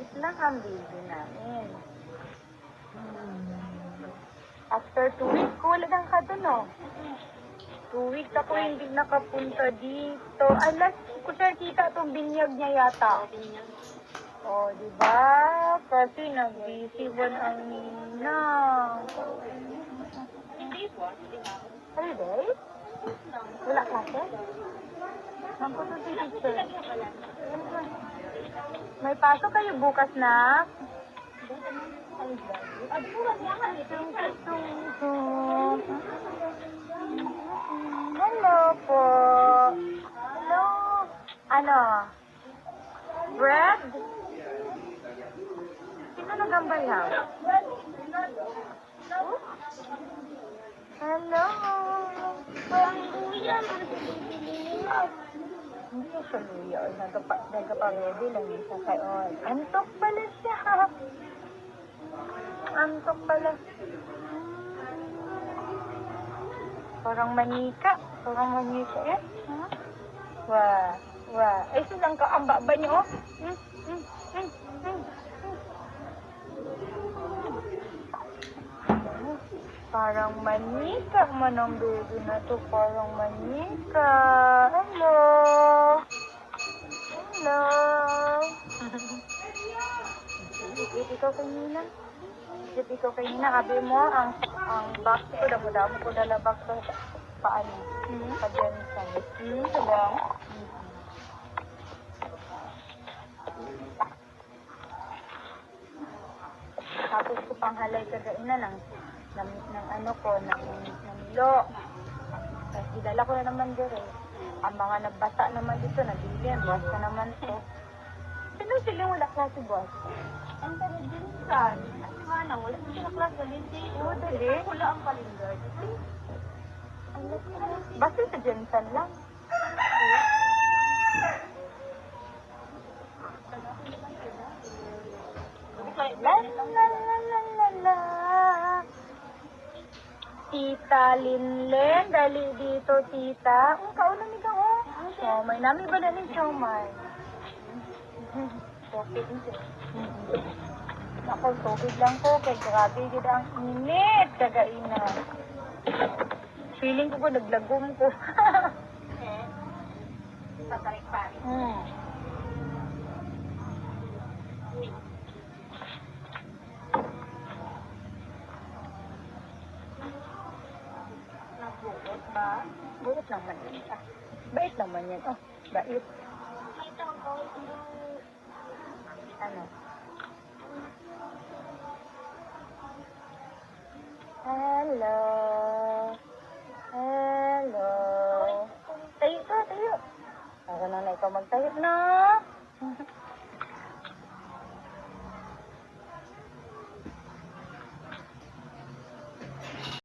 maliit lang ang baby namin. After 2 weeks, kulang ka dun, no? 2 weeks ako hindi nakapunta dito. Ay, last ko siya kita itong binyag niya yata. Oh, di ba? Kasi nag-busy ang ninang. Holiday? Wala klase? Saan ko ito si teacher? May pasok kayo bukas na? Hello po. Hello. Ano? Bread? Sino nagambayaw? Hello. Hindi siya luya. Nagpa-ready lang siya kayo. Antok pala siya. Antok pala. Parang manika. Parang manika eh. Huh? Wah. Wah. Ay, silang kaamba ba niyo? Parang manika man ang baby na to. Parang manika. Hello. Hello. Ikaw kanina. Ikaw kanina. Abi mo, ang box ko, damo-damo ko dalabak sa paano. Sa Jensen. Sabang. Tapos ko pang halay kagaina ng ano ko, ng Milo. Tapos dinala ko na naman dire. Ang mga nagbasa naman dito, nabilin. Buwas ka naman to. Sino silang wala klase buwas? Ang taradinsan. Ano, wala sila klase galinti. Oo, dali. Wala ang kalingard. Basta sa Jensen lang. La. Tita Linlen, dali dito, tita. Ang kaunan ni ka, oh. Siomay. Nami ba na ng siomay? Tupid nito. Ako, tupid lang ko. Kaya grabe, ganda ang init. Kagaina. Feeling ko naglagom ko. Patarik-parik. Nabuot ba? Buot naman yan. Bait naman yan. Oh, bait. Ano? Hello. Hello. Tayo ka, tayo. Ako na ikaw magtayo na.